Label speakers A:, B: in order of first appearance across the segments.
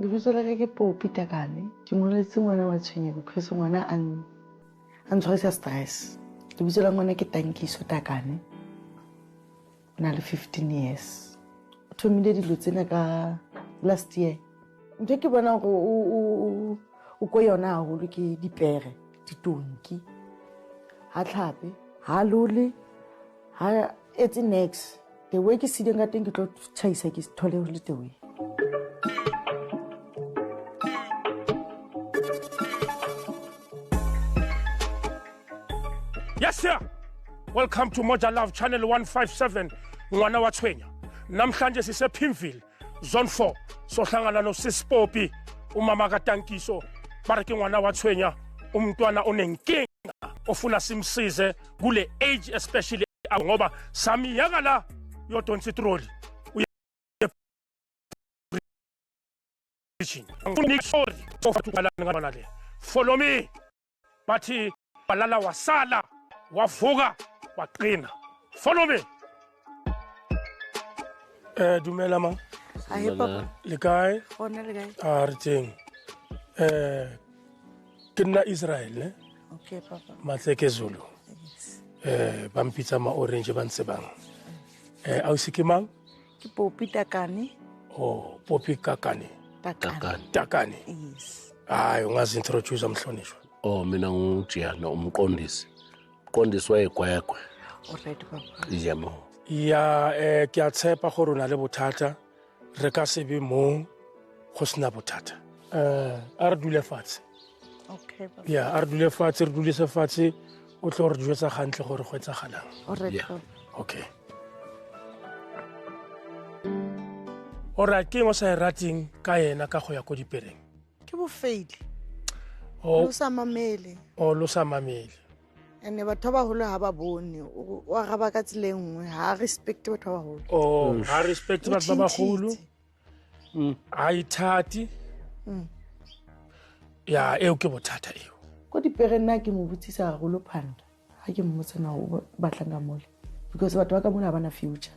A: Lebitso la ka ke Poppy Takane. Ke ngoletse ngwana wa Tshwenye because ngwana a ntshwarisa stress. Lebitso la ngwana ke Tankiso Takane. O na le 15 years. O thomile dilo tsena ka last year. Ntho ke bona gore o ko yona haholo ke dipere, ditonki. Ha tlhape, ha lole, ha etse next. The way ke sideng ka teng ke tlo tšhaisa ke thole le the way.
B: Yes, sir. Welcome to Moja Love Channel 157. Ngwana wa Tshwenya. Namhlanje sise Pimville, Zone 4. Sohlangana no Sis Poppy, umama kaTankiso. Bare ke ngwana wa Tshwenya, umntwana onenkinga ofuna simsize kule age especially ngoba sami yakala yodonsa itroli. Follow me. Bathi balala wasala. Wavuka waqina. Follow me. Dumela ma.
A: Hi papa.
B: Le kae?
A: Gona le kae?
B: Re teng. Ke nna Israel ne?
A: Okay papa.
B: Matleke Zulu. Ba mpitsa ma orange ba ntse bang. Ausi ke mang?
A: Ke Poppy Takane.
B: Oh, Poppy Kakane. Takane.
A: Yes.
B: Hayi ungazi introduce mhlonishwa.
C: Oh mina ngujiyana umqondisi. Umqondisi wayegwegwe.
A: Alright papa.
C: Yebo.
B: Ya ke a tshepa gore o na le bothata re ka se be mo go sena bothata. A re dule fatshe.
A: Okay papa.
B: Ya a re dule fatshe re dulise fatshe o tlo re jwetsa gantle gore go etsagalang.
A: Alright
C: Yeah.
A: papa.
B: Okay. Ora ke ngo sa rating ka yena ka go ya ko dipereng.
A: Ke bo fail.
B: O
A: Lo sa mamele.
B: lo sa mamele.
A: Ene batho ba holo ha ba bone. O araba ka tseleng nngwe, ha respect batho ba holo.
B: O ha respect batho ba bagolo. Ha ithati. Ya eo ke bothata eo.
A: Ko dipereng nna ke mo botsisa haholo phanda. Ha ke mmotsa na o batlang ka mole. Because batho ba ka mona ha bana future.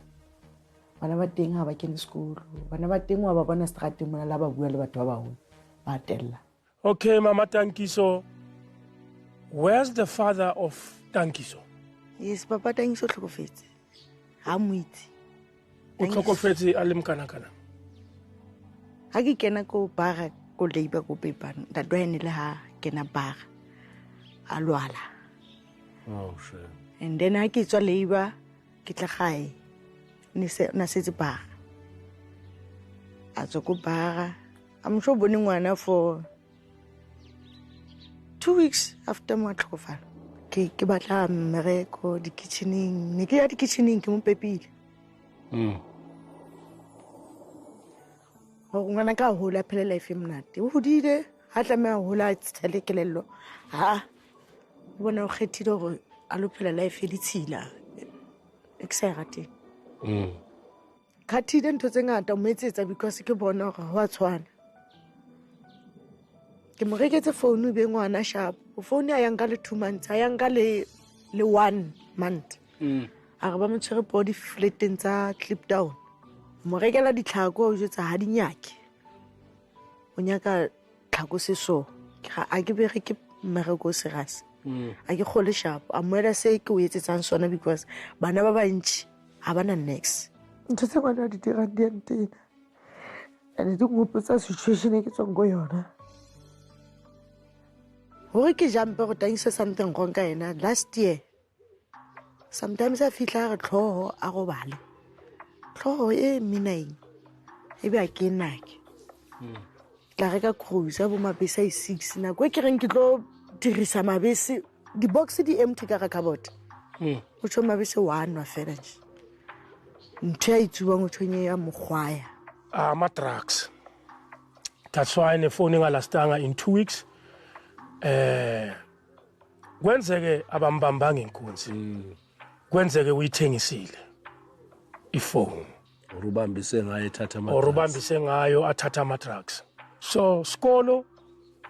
A: Bana ba teng ha ba kene sekolo. Bana ba teng wa ba bona strateng mona la ba bua le batho ba baholo. Ba tella.
B: Okay, Mama Tankiso. Where's the father of Tankiso?
A: Yes, papa Tankiso o tlhokofetse. Ha mo itse.
B: O tlhokofetse a le mkanakana.
A: Ha ke kena ko bara ko labor ko pepano. Dadwa ene le ha kena bara. A lwala.
C: Oh shit.
A: And then ha ke tswa labor ke tla gae. Na setse bara. A tswa ko bara. I'm sure bone ngwana for 2 weeks after my tlhokofala. Ke batla mmereko di kitchening. Ne ke ya di kitchening ke mo pepile. Ho ngwana ka hola phele life mnate. O hodile ha tlameha hola tshele kelello. Ha bona o khethile hore a lo phela life e ditshila. Excited. Khathile ntho tse ngata o metsetsa because ke bona hore ho a tshwana. Ke mo reketse phone be ngwana sharp. O phone ya yang ka le 2 months, a yang ka le 1 month. A re ba mo tshwere body flatten tsa clip down. Mo rekela ditlhako o jetsa ha dinyake. O nyaka tlhako se so. A ke bere ke mmereko serious. A ke khole sharp. A moela se ke o etsetsang sona because bana ba bantshi ha bana next. Ntse tse bana di dirang dienteng. Ene di ngopotsa situation e ke tswang go yona. Hore ke jump go Tankiso something wrong ka ena last year. Sometimes I feel like tlhoho a go bale. Tlhoho e minaing. E be a ke nake. Tla reka cruise bo mabese 6 na go ke reng ke tlo dirisa mabese di box di empty ka cupboard. O tsho mabese 1 wa fela. Nthe a itsuwang o tshwenye ya mogwaya.
B: Ma drugs. That's why ne phone ngalastanga in 2 weeks. Kwenzeke abambambanga inkunzi. Kwenzeke uyithengisile iphone.
C: Urubambise ngayo ethatha ama.
B: Orubambise ngayo athatha ama drugs. So skolo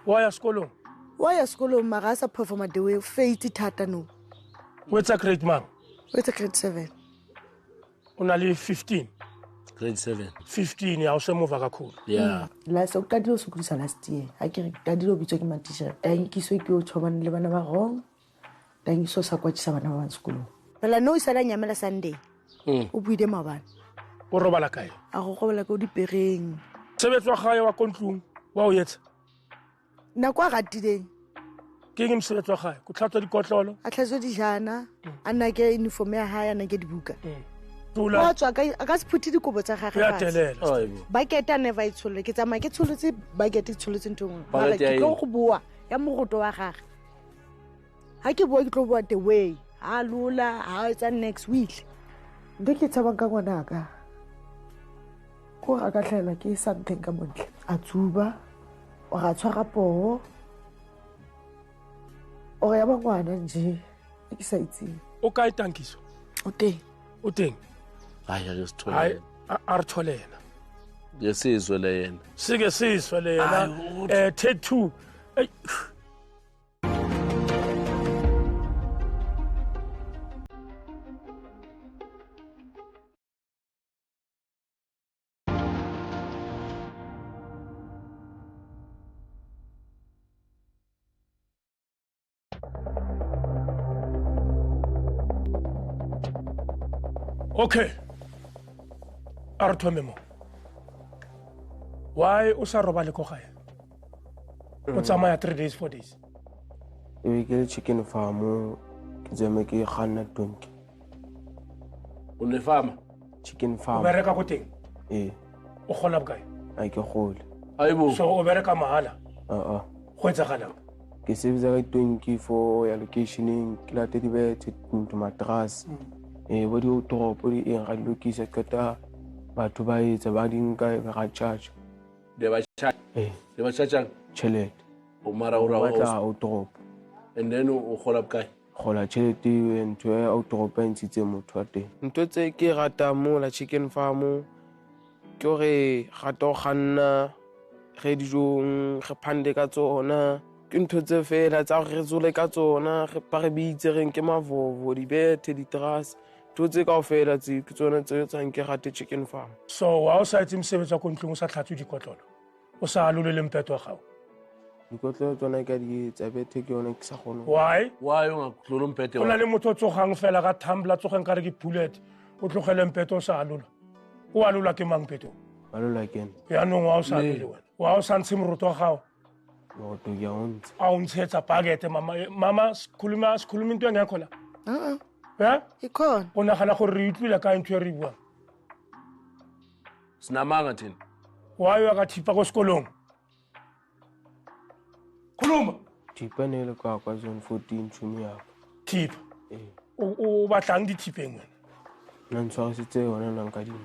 B: waya skolo.
A: Waya skolo magasa perform the way faith thata no.
B: What's a grade man?
A: What's a grade 7?
B: Only 15.
C: grade 7
B: 15 awusemuva kakhulu
C: yeah
A: la sokuqadile usukulisa last year ha ke re qadile o bitswa ke ma-teacher tankiso ke o tshobane le bana ba wrong tankiso sa kwatisa bana ba sekolong fela no isala nyamela Sunday o buile mabana
B: o robala kae
A: a go gobela ko dipereng
B: sebetso wa gae wa kontlung wa o yetsa
A: nako a gatileng
B: ke eng mosebetsi wa gae go tlhatswa dikotlolo
A: a tlhatswe dijana a nake uniform ya hae a nake dibuka
B: tula
A: wa tswa a ka se phuthi dikobo tsa gagwe
B: ya
A: fatshe.
B: telela
C: aibo
A: Bucket a never itshole ke tsamaya ke tsholetse bucket e tsholetse ntong mara
C: Bucket ya
A: ke tlo
C: eng?
A: go bua ya mogoto wa gagwe ha ke bua ke tlo bua the way ha lula ha etsa next week ndo ke tshabang ka ngwana ka ko ga ka tlhaela ke something ka montle a tsuba o ga tshwara poo o ya ba ngwana nje ke sa itseng
B: o kae tankiso
A: o teng
B: o teng
C: hayi ake
B: hayi
C: sithola
B: a re tholela
C: ngesizwe le yena
B: sike sizwe le yena take 2 Okay. Arthur Memo. Why o sa robale ko gae? O tsamaya 3 days 4 days.
D: E ke chicken farm ke tsame ke kganna donki
C: o ne fama
D: chicken
B: O
D: farm
B: bereka go teng.
D: o
B: O gola bokae?
D: a ke gole
C: aibo
B: So o bereka mahala.
D: a
B: Go etsagalang?
D: ke sebetsa ka donki for ya locationing ke late di bete ntho matras bo di utoropo di eng ga di lokisa kata batho ba etsa ba di nka ga charge
C: de ba charge
D: chelet
C: o mara o
D: ba
C: ra
D: tla utoropo
C: and then o gola bokae
D: gola chelete ntho ya utoropo e ntshitse motho wa teng ntho tse ke rata mo la chicken farm ke gore gata o kganna ge dijong ge phande ka tsona ke ntho tse fela tsa gore re tsole ka tsona ge pa re beitsegeng ke mavovo dibethe ditras ntho tse kao fela tse ke tsona tse tsang ke rate chicken farm
B: So wa o sa etse mosebetsi wa kontlong o sa tlhatswe dikotlolo. O sa alolele mpeto wa gago.
D: dikotlolo tsona ka di etsa bethe ke yone ke sa kgone
B: Why?
C: why o ngatlolo mpete
B: O na le motho o tsogang fela ka tumbler tsogeng ka re ke bullet. O tlogele mpeto o sa alola. O alola ke mang peto?
D: balola kene
B: Yaanong wa o sa alole wena. Wa o sa ntshe moroto wa gago.
D: moto ya ontse
B: A o ntshetsa pakete mama sikhuluma into engekho la. Ya?
A: ikhona
B: O nagana gore re utlwile ka ntho e re buang.
C: sinamanga thina
B: Wa yo ka thipa ko sekolong. Khuluma.
D: thipa ne le kwa zone 14 tšhomi yako
B: Thipa. O batlang dithipeng wena.
D: nna ntshwarisitse yona nanka dino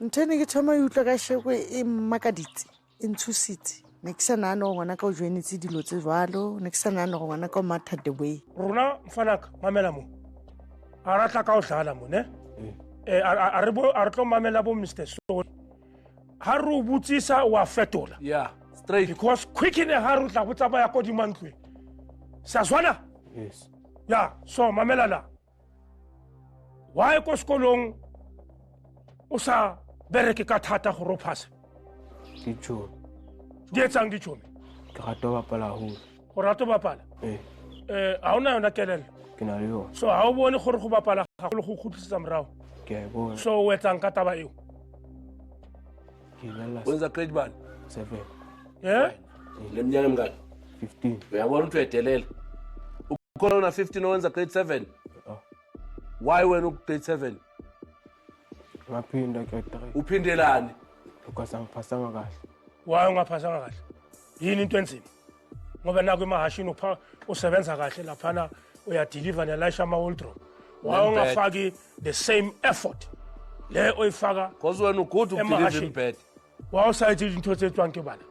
A: ntho e ne ke thoma e utlwa ka sheko e mmakaditse e ntshositse ne ke sa naane go ngwana ka o joinetse dilo tse jalo ne ke sa naane go ngwana ka o matha the way
B: Rona mfanaka mamela mo. A ra tla ka o dlala mo ne? A re tlo mamela bo Mr. So. Ha re o botsisa wa fetola.
C: yeah straight
B: Because quick in a haru tla botsa ba ya ko dimantwe. Sa swana?
D: yes
B: Ya, so mamela la. Why ko sekolong o sa bereke ka thata go rophasa?
D: ke tšhomi
B: Di etsang ditšhomi.
D: ke rata go bapala haholo
B: Go rata go bapala. A ona yona kelelo.
D: ke na le yona
B: So ha o bone gore go bapala ga go khutlisetsa morago.
D: ke a e bona
B: So o etsang ka taba eo.
D: ke lala
C: wenza grade bani
D: 7
B: Yeah?
C: leminyaka emingaki
D: 15
C: uyabona ukuthi uyedelela ukhona una 15 owenza grade 7
D: Ah.
C: why wena ugrade 7
D: ngaphinda grade 3
C: uphindelani
D: ukasangiphasanga kahle
B: Why ungaphasanga kahle? Yini into enzima? Ngoba naku emahashini usebenza kahle laphana uyadeliver neLaisha ama-wardrobe. Why ungafaki the same effort le oyifaka?
C: because wena ugood ukudeliver
B: Emahashini.
C: imbhede
B: Why usayithi into tse tswang ke bana?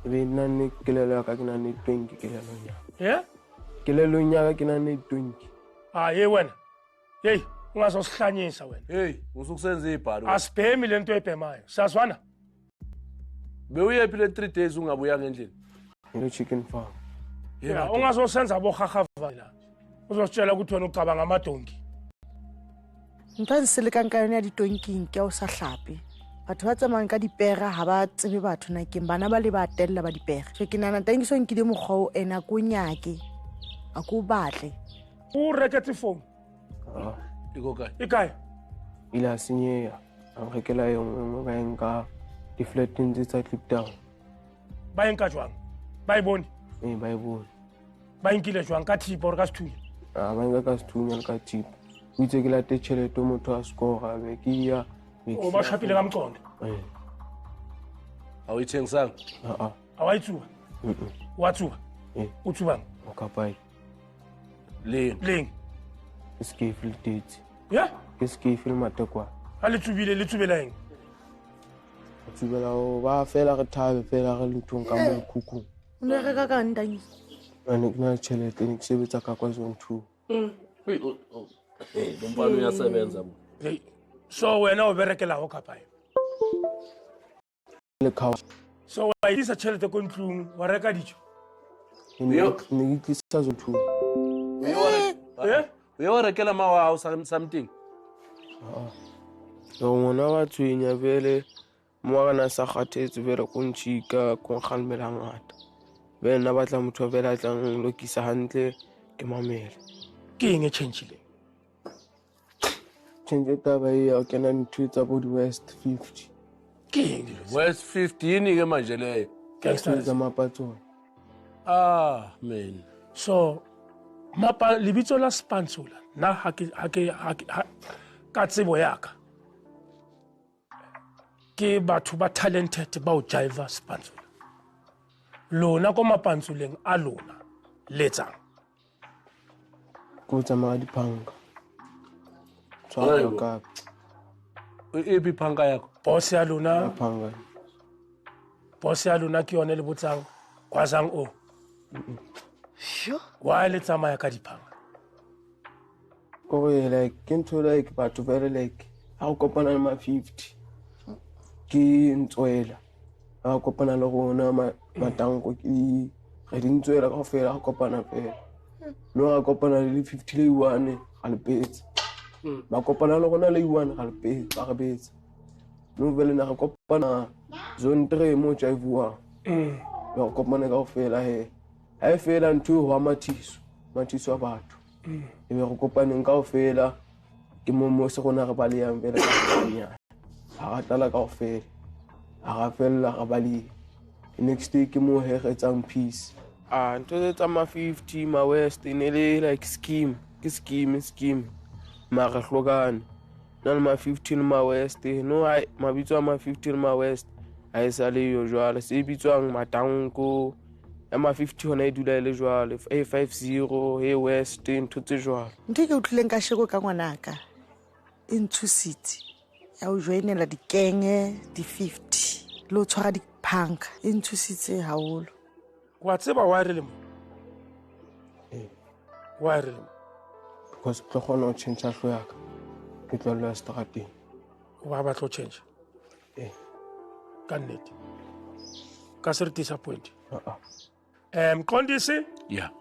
D: ebe nna ne kelelo ya ka ke na ne 20 kelelo nyaka
B: Yeah?
D: kelelong ya ka ke na ne 20
B: Ye wena. Hey, ungazosihlanyisa wena.
C: hey usukusenza ibhalo
B: Asibhemi lento ebhemayo. Siyazwana?
C: bewuyephi le 3 days ungabuyanga endlini
D: ile chicken farm
B: Yeah, ungazosenza bohahava la. Uzositshela ukuthi wena ucabanga amadonki.
A: ntwa se le kanka yona ya ditonking ke o sa hlape batho ba tsamayang ka dipera ha ba tsebe batho na ke bana ba le ba tella ba dipera so ke nana tankiso nkile mokgwa ena ko nyake a ko batle
B: o reketse phone ikae
D: ile a senyeya a rekela yone ba enka di-flateng tsa Kliptown
B: ba enka jwang ba e bone
D: ba e bone
B: ba nkile jwang ka thipa or ka sethunya
D: ba enka ka sethunya le ka thipa o itse ke late tšhelete motho a skora be ke ya
B: o ba shapile ka mqondo
C: a o ithengisanga
B: a wa itsuba wa tsuba o tsubang
D: o kapai
B: leng
D: ke feel date
B: ya
D: ke feel matekwa
B: a le tsubela eng
D: tsubela o ba fela re thabe fela re luthong ka mo khukhu
A: o ne reka ka ntang
D: ane ke na tšhelete ne ke sebetsa ka kwa zone 2
C: lompano uyasebenza
B: so wena o berekela ho kapae
D: le khawa
B: so wa isa tšhelete ko ntlong wa reka dijo
D: ne ke tlisa zone 2
C: uyo rekela mawa something
D: ngwana wa tshwenya vele mo kana sa kgathetse vele ko ntshika ko kgalmela ngata be nna batla motho vele a tlang lokisa hantle ke mamele
B: ke eng e change
D: taba ya kena ntho tsa body West 50
B: ke eng
C: West 15 ke manje leyo
D: gangsters za mapatso
C: man
B: so mapa libitso la spansula na ha ka tsebo yaka ke batho ba talented ba o jive spansula lona ko mapantsuleng a lona letsang
D: ko tsama dipanga tswa ka
C: epi phanga yakho
B: boss ya lona
D: panga
B: ke yone le botsang kwazang o
A: sure
B: wa le tsamaya ka diphanga
D: ko like into like batho very like ha o kopana le ma 50 ke ntswela ha kopana le gona matango ke re di ntswela ka fela ha kopana fela lo ga kopana le 50 le 1 ga le petse ba kopana le gona le 1 ga le petse ba ga betsa no vele na ga kopana zone 3 mo jaivuwa ba kopana ka fela he ha fela ntho wa mathiso wa batho e be go kopaneng ka fela ke mo se gona re ba le yang vele ka nya ha tala ka fela ha fela ga ba le next day ke mo hegetsang peace ntho tsa ma 50 ma West ne le like scheme ma re hlokane na le ma 15 ma West no ai mabitso a ma 15 ma West a isa le yo jwale se bitswang matango ya ma 50 hona e dula le jwale A50 he West ntho tse jwale
A: ntho ke utlileng ka shego ka ngwanaka in Two City ya o joinela dikenge di 50 lo tshwara diphanka in Two City haholo
B: wa tseba wa re le mo
D: because ke gona o change a hloyaka ke tlolla strateng
B: wa ba tlo change ka nnete ka se re disappoint mqondisi
C: yeah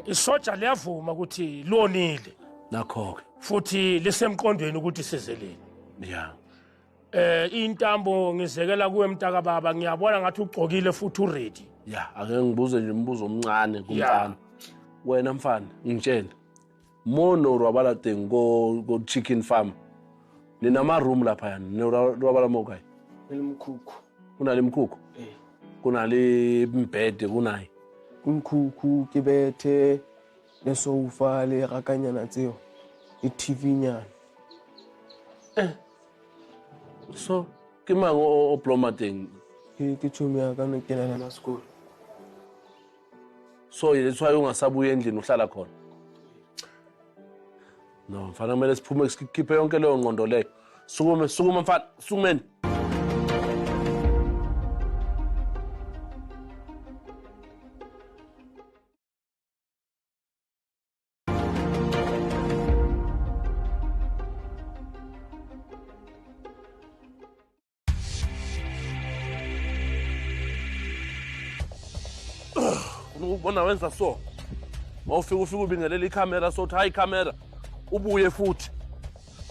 B: isotsha liyavuma ukuthi lonile
C: nakho
B: futhi lisemqondweni ukuthi sizeleni
C: yeah
B: intambo ngizekela kuwe mntaka baba ngiyabona ngathi ugcokile futhi uready
C: yeah ake ngibuze nje umbuzo omncane kumfana wena mfana ngitshela mono rwabala teng go chicken farm nina ma room lapha yana rwabala mokai
D: elimkhukhu
C: kunale mkhukhu kunale mbhede kunayi
D: kumkhukhu ke bethe le sofa le rakanyana tseo e TV nyana
C: so ke mango o ploma teng
D: ke tshumi ya kana ke nana na school
C: so yetswa ungasabuya endlini uhlala khona no mfana kumele siphume sikhiphe yonke leyo ngqondo leyo sukuma mfana sukumeni ubona wenza so mawufika ubingelela ikhamera so hayi camera ubuye futhi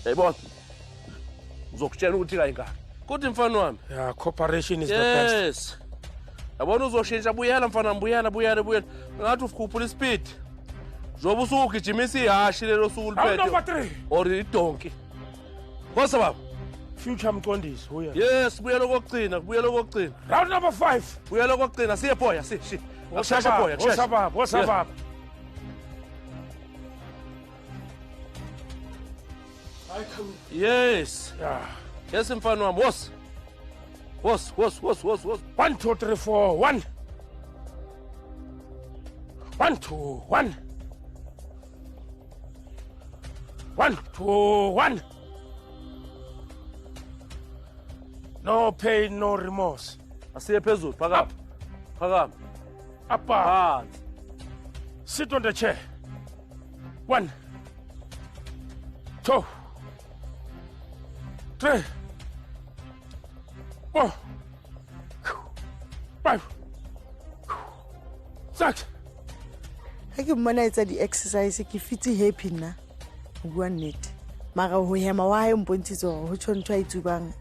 C: yayibona uzokutshela ukuthi kayingaka kuthi mfana wami
B: Yeah, cooperation is the best.
C: yes yabona uzoshintsha buyela mfana wami buyela ngathi ukhuphula ispeed zoba usugijimisa ihashi lelo suku
B: Round number
C: liphethe
B: 3.
C: or idonki what's up
B: Future Mqondisi. Huya.
C: yes buyela kokugcina
B: Round number 5.
C: buyela kokugcina siye boya shi akushashe boya
B: What's up?
C: yes
B: Yeah.
C: yes mfana wami wos
B: 1, 2, 3, 4. 1. 1, 2, 1. 1, 2, 1. No pain, no remorse.
C: asiye phezulu phakama
B: Up.
C: phansi
B: Sit on the chair. 1, 2, 3, 4, 5, 6.
A: ga ke mmona etsa di-exercise ke fitse happy nna go bua nnete mara go hema wa hae mpontshitse gore go tsho ntho a itsubang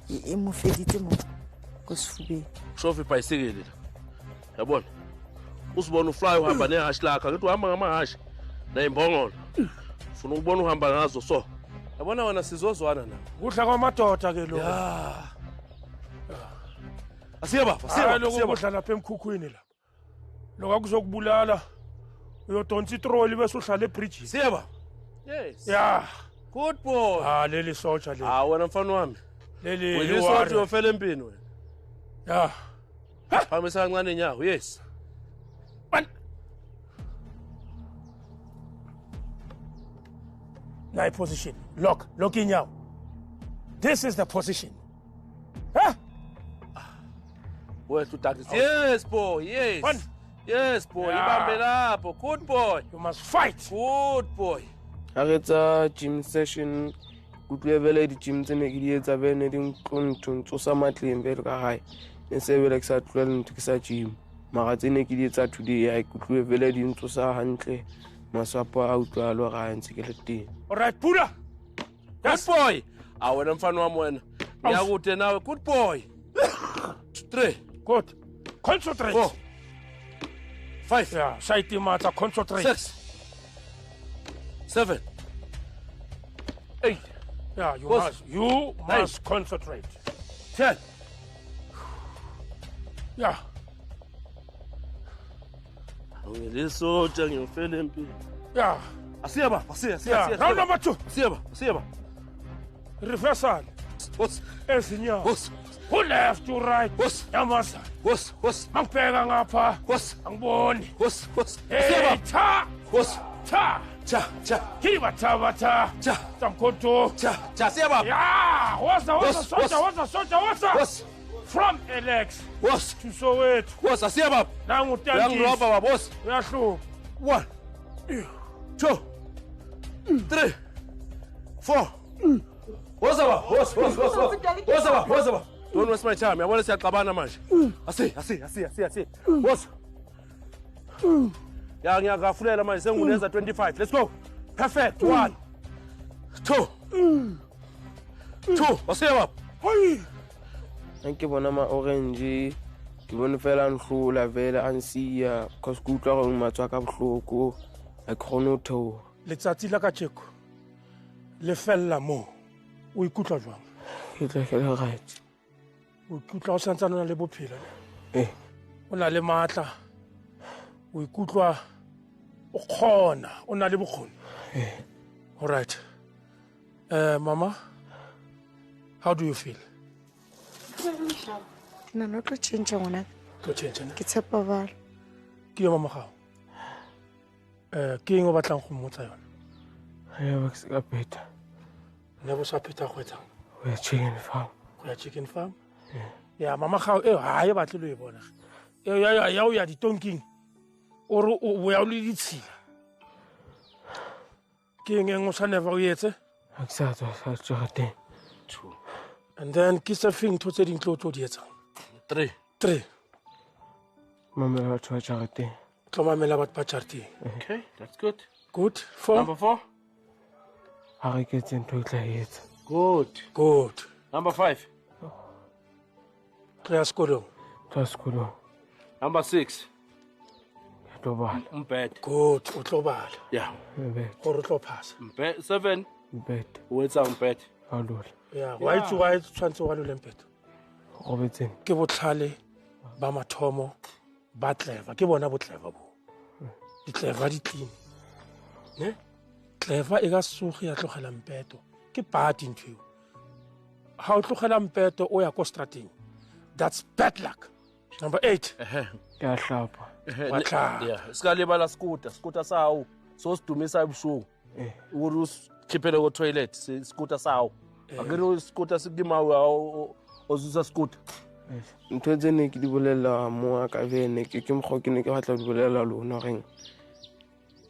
A: e mo feditse mo ko sefubeng
C: shofa ibhayisikili la yabona usibona ufly uhamba nehashi lakho ngithi uhamba ngamahashi nayimbongolo ufuna ukubona uhamba ngazo so yabona wena sizozwana nawe
B: Kudla kwamadoda ke lo.
C: asiye baba
B: Lokho kudla lapha emkhukhwini la. Lokho kuzokubulala. Uyodonsa itroli bese uhlala ebridge.
C: siye baba yes
B: Yeah.
C: good boy
B: Leli soldier le.
C: wena mfana wami
B: Leli
C: wena isothi uyofela empini wena
B: Yeah.
C: phamisa kancane nyawo yes
B: Nice position. Lock in now. This is the position. Huh?
C: wena udakisi yes boy yes
B: One.
C: yes boy
B: Yeah.
C: ibambe lapho good boy
B: You must fight.
C: good boy
D: ga re tsa gym session kutlwe vele di-gym tse ne ke di etsa bene di ntlonthong tsosa matleng vele ka gae ne se vele ke sa tlolele ntho ke sa gym mara tse ne ke di etsa today a kutlwe vele di ntsosa hantle masapo a utlwa lo ga ntse ke le teng
B: All right, Buddha.
C: good boy wena mfana wami wena ngiyakude nawe good boy 3
B: Good. Concentrate.
C: 4 5
B: Yeah, Shaiti Mata, concentrate.
C: 6 7 8
B: Yeah, you
C: Boss.
B: must concentrate.
C: 10
B: Yeah.
C: ngilisotsha ngiyofela empini
B: Yeah.
C: asiye baba
B: Yeah. Round number 2.
C: asiye baba
B: Reversal.
C: boss
B: Ezinyawo.
C: boss
B: Who left to right?
C: Boss.
B: Yamasa.
C: boss
B: Angibheka ngapha.
C: boss
B: Angiboni.
C: boss asiye
B: Hey,
C: baba
B: cha.
C: boss
B: Cha.
C: cha
B: Kiba bata.
C: cha
B: Tamkoto.
C: asiye baba
B: Yeah. What's
C: Boss. boss
B: From Alex
C: boss
B: to Soweto.
C: boss asiye baba
B: Nangu
C: uyangiroba
B: Tankis.
C: baba boss
B: Uyahluka.
C: 1 2 3 4 Woza baba don't waste my time yabona siyaxabana manje asi boss ya ngiyakafulela manje senguneza 25 let's go perfect 1 2 asiye baba
B: Hoy.
D: ga ke bona ma-orange ke bone fela ntlola vele a nsia cause ke utlwa gore matswa ka botlhoko a ke kgone go theoga
B: Letsatsi la kajeko. Le fella mo. O ikutlwa jwang?
D: ke tla ke le right
B: O ikutlwa o santsana o na le bophelo.
D: Eh.
B: O na le matla. O ikutlwa o kgona, o na le bokgoni. All right. Mama, how do you feel?
A: ke nana o tlo change ngwana
B: Go change na.
A: ke tshepa bala
B: Ke yo mama gago. Ke eng o batlang go mmotsa yona?
D: ya ba ke se ka peta
B: Ne bo sa pheta go etsa.
D: go ya chicken farm
B: Go ya chicken farm? Ya mama gago ha e batle lo e bona. Ya o ya ditonking. O re o ya o le ditshila. Ke eng o sa never o etse?
D: ga ke sa tswa sa tswa teng
B: And then ke se feng ntho tse ding tlo di etsang?
C: 3
B: 3.
D: mamela batho ba jarateng
B: Tlo mamela batho ba jarateng.
C: okay that's good
B: Good. 4.
C: number 4
D: ha re ke tse ntho e tla etsa.
B: Good.
C: Number 5.
B: Tla sekolong.
D: Tla sekolong.
C: Number 6.
D: Ke tlo bala.
C: Umbed.
B: Good. O tlo bala.
C: Yeah.
D: Mbet.
B: Gore o tlo phasa.
C: 7.
D: Mbet.
C: O etsa umbed.
D: Ha lola.
B: Yeah. Why tshwantse wa lole mpeto?
D: Go betseng.
B: Ke botlhale ba mathomo ba clever. Ke bona botleva bo. Di clever di clean. Ne? Clever e ka sugi ya tlogela mpeto. Ke party ntwe. Ha o tlogela mpeto o ya ko strateng. That's bad luck. Number 8.
D: Ke a hlapa.
C: Yeah. Ska lebala scooter sawo. So sidumisa ebusuku. Uri usikhipele ko toilet, scooter sawo. Akere scooter sikima ozusa scooter.
D: Ntho tse ne ke di bolela mo ka bene ke mokgwa ke ne ke batla di bolela lona reng.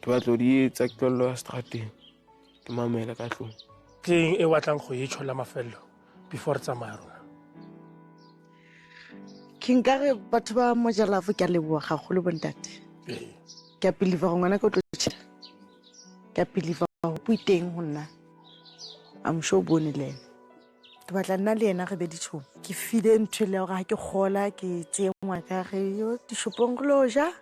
D: Ke batla di etsa ke tlolo ya strateng. Ke mamela ka tlong.
B: Ke e watlang go itshola mafello before tsamaya rona.
A: Ke nkare batho ba Mojalafo ke a leboga gagolo bontate. Ke a believe go ngwana go tlo tshela. Ke a believe go puiteng go nna. I'm sure bone le. Ke batla nna le ena re be ditšhomo. Ke file ntho le gore ha ke gola ke tsengwa ka ge yo dishopong go loja.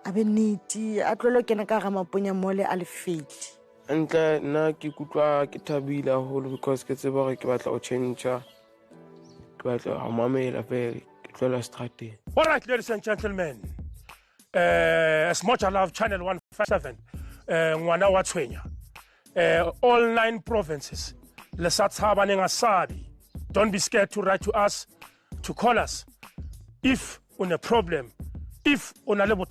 A: A be niti a tlolo kena ka ga maponya mole a le fedi.
D: Ntle nna ke kutlwa ke thabile haholo because ke tseba gore ke batla go change. Ke batla go mamela fela ke tlola strateng.
B: All right, ladies and gentlemen. As much I love Channel 157, ngwana wa Tshwenya. All 9 provinces. Lesatshaba nengasabi. Don't be scared to write to us, to call us. If on a problem, if on a level